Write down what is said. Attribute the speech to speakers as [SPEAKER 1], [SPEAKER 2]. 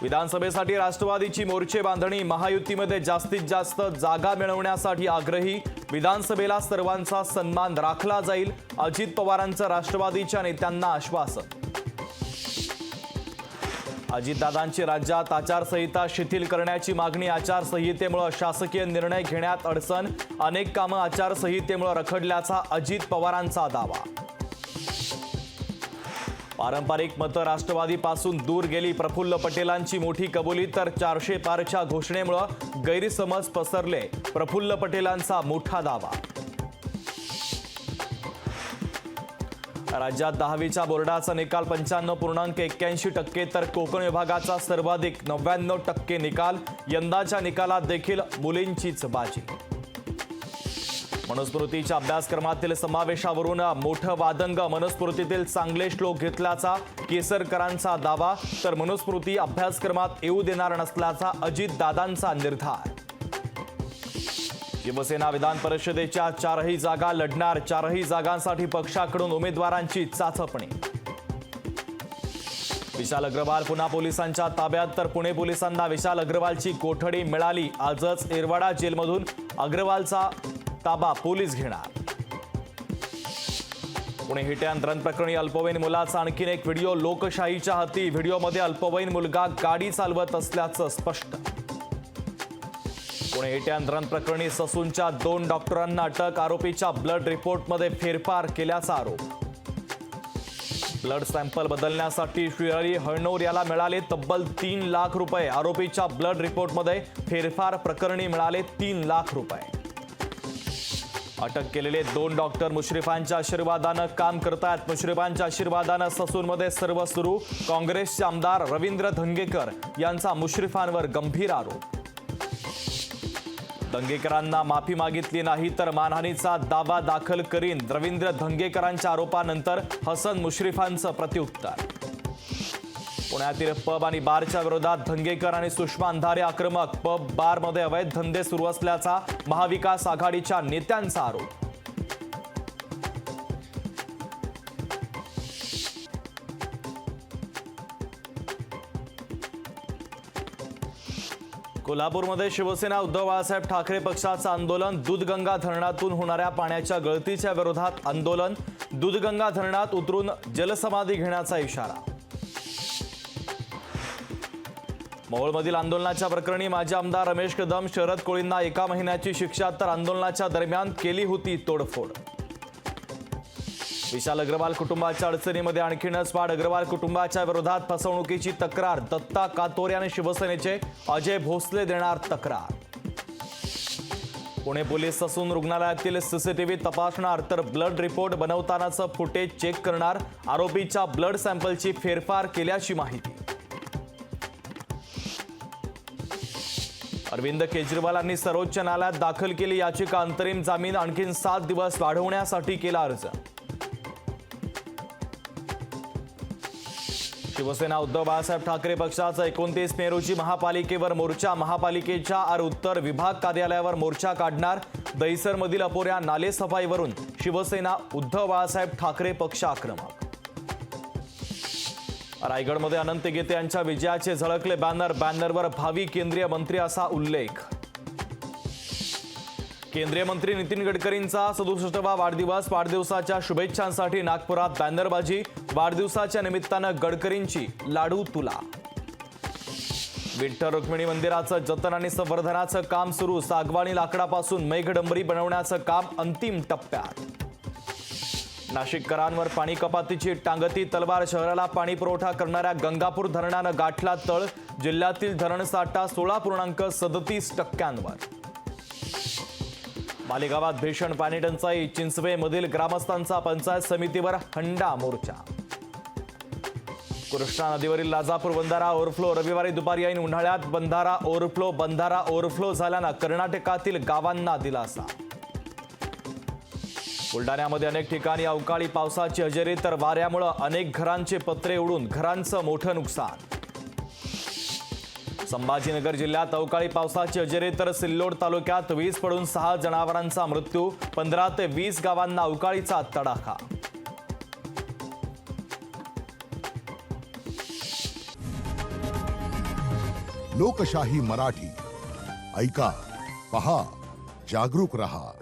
[SPEAKER 1] विधानसभेसाठी राष्ट्रवादीची मोर्चे बांधणी, महायुतीमध्ये जास्तीत जास्त जागा मिळवण्यासाठी आग्रही, विधानसभेला सर्वांचा सन्मान राखला जाईल, अजित पवारांचं राष्ट्रवादीच्या नेत्यांना आश्वासन। अजितदादांची राज्यात आचारसंहिता शिथिल करण्याची मागणी, आचारसंहितेमुळे शासकीय निर्णय घेण्यात अडचण, अनेक कामं आचारसंहितेमुळे रखडल्याचा अजित पवारांचा दावा। पारंपरिक मतं राष्ट्रवादीपासून दूर गेली, प्रफुल्ल पटेलांची मोठी कबुली, तर 400 पारच्या घोषणेमुळे गैरसमज पसरले, प्रफुल्ल पटेलांचा मोठा दावा। राज्यात 10वीच्या बोर्डाचा निकाल 95.81% तर कोकण विभागाचा सर्वाधिक 99% निकाल, यंदाच्या निकालात देखील मुलींचीच बाजी। मनुस्मृतीच्या अभ्यासक्रमातील समावेशावरून मोठं वादंग, मनुस्मृतीतील चांगले श्लोक घेतल्याचा केसरकरांचा दावा, तर मनुस्मृती अभ्यासक्रमात येऊ देणार नसल्याचा अजितदादांचा निर्धार। शिवसेना विधान परिषदेच्या 4ही जागा लढणार, 4ही जागांसाठी पक्षाकडून उमेदवारांची चाचपणी। विशाल अग्रवाल पुन्हा पोलिसांच्या ताब्यात, तर पुणे पोलिसांना विशाल अग्रवालची कोठडी मिळाली, आजच येरवाडा जेलमधून अग्रवालचा ताबा पोलीस घेणार। पुणे हिट अँड रन प्रकरणी अल्पवयीन मुलाचा आणखीन एक व्हिडिओ लोकशाहीच्या हाती, व्हिडिओमध्ये अल्पवयीन मुलगा गाडी चालवत असल्याचं स्पष्ट। पुणे हिट अँड रन प्रकरणी ससूनच्या 2 डॉक्टरांना अटक, आरोपीच्या ब्लड रिपोर्टमध्ये फेरफार केल्याचा आरोप। ब्लड सॅम्पल बदलण्यासाठी श्रीहरी हळनोर याला मिळाले तब्बल 3 लाख रुपये, आरोपीच्या ब्लड रिपोर्टमध्ये फेरफार प्रकरणी मिळाले 3 लाख रुपये। अटक केलेले 2 डॉक्टर मुश्रीफांच्या आशीर्वादानं काम करतायत, मुश्रीफांच्या आशीर्वादानं ससूनमध्ये सर्व सुरू, काँग्रेसचे आमदार रवींद्र धंगेकर यांचा मुश्रीफांवर गंभीर आरोप। दंगेकरांना माफी मागितली नाही तर मानहानीचा दावा दाखल करीन, रवींद्र धंगेकरांच्या आरोपानंतर हसन मुश्रीफांचं प्रत्युत्तर। पुण्यातील पब आणि बारच्या विरोधात धंगेकर आणि सुषमा अंधारे आक्रमक, पब बारमध्ये अवैध धंदे सुरू असल्याचा महाविकास आघाडीच्या नेत्यांचा आरोप। कोल्हापूरमध्ये शिवसेना उद्धव बाळासाहेब ठाकरे पक्षाचं आंदोलन, दूधगंगा धरणातून होणाऱ्या पाण्याच्या गळतीच्या विरोधात आंदोलन, दूधगंगा धरणात उतरून जलसमाधी घेण्याचा इशारा। मोहोळमधील आंदोलनाच्या प्रकरणी माजी आमदार रमेश कदम, शरद कोळींना 1 महिन्याची शिक्षा, तर आंदोलनाच्या दरम्यान केली होती तोडफोड। विशाल अग्रवाल कुटुंबाच्या अडचणीमध्ये आणखीनच वाढ, अग्रवाल कुटुंबाच्या विरोधात फसवणुकीची तक्रार, दत्ता कातोरे आणि शिवसेनेचे अजय भोसले देणार तक्रार। पुणे पोलीस ससून रुग्णालयातील सीसीटीव्ही तपासणार, तर ब्लड रिपोर्ट बनवतानाचं फुटेज चेक करणार, आरोपीच्या ब्लड सॅम्पलची फेरफार केल्याची माहिती। अरविंद केजरीवालांनी सर्वोच्च न्यायालयात दाखल केली याचिका, अंतरिम जामीन आणखीन 7 दिवस वाढवण्यासाठी केला अर्ज। शिवसेना उद्धव बाळासाहेब ठाकरे पक्षाचा 29 मे रोजी महापालिकेवर मोर्चा, महापालिकेच्या उत्तर विभाग कार्यालयावर मोर्चा काढणार, दहिसरमधील अपुऱ्या नालेसफाईवरून शिवसेना उद्धव बाळासाहेब ठाकरे पक्ष आक्रमक। रायगडमध्ये अनंत गीते यांच्या विजयाचे झळकले बॅनर, बॅनरवर भावी केंद्रीय मंत्री असा उल्लेख। केंद्रीय मंत्री नितीन गडकरींचा 67वा वाढदिवस, वाढदिवसाच्या शुभेच्छांसाठी नागपुरात बॅनरबाजी, वाढदिवसाच्या निमित्तानं गडकरींची लाडू तुला। विठ्ठल रुक्मिणी मंदिराचं जतन आणि संवर्धनाचं काम सुरू, सागवानी लाकडापासून मेघडंबरी बनवण्याचं काम अंतिम टप्प्यात। नाशिककरांवर पाणी कपातीची टांगती तलवार, शहराला पाणी पुरवठा करणाऱ्या गंगापूर धरणानं गाठला तळ, जिल्ह्यातील धरणसाठा 16.37%वर। मालेगावात भीषण पाणी टंचाई, चिंचवेमधील ग्रामस्थांचा पंचायत समितीवर हंडा मोर्चा। कृष्णा नदीवरील लाजापूर बंधारा ओव्हरफ्लो, रविवारी दुपारी ऐन उन्हाळ्यात बंधारा ओव्हरफ्लो झाल्यानं कर्नाटकातील गावांना दिलासा। बुलढाण्यामध्ये अनेक ठिकाणी अवकाळी पावसाची हजेरी, तर वाऱ्यामुळे अनेक घरांचे पत्रे उडून घरांचं मोठं नुकसान। संभाजीनगर जिल्ह्यात अवकाळी पावसाची हजेरी, तर सिल्लोड तालुक्यात वीज पडून 6 जनावरांचा मृत्यू, 15 ते 20 गावांना अवकाळीचा तडाखा।
[SPEAKER 2] लोकशाही मराठी. ऐका, पहा, जागरूक रहा.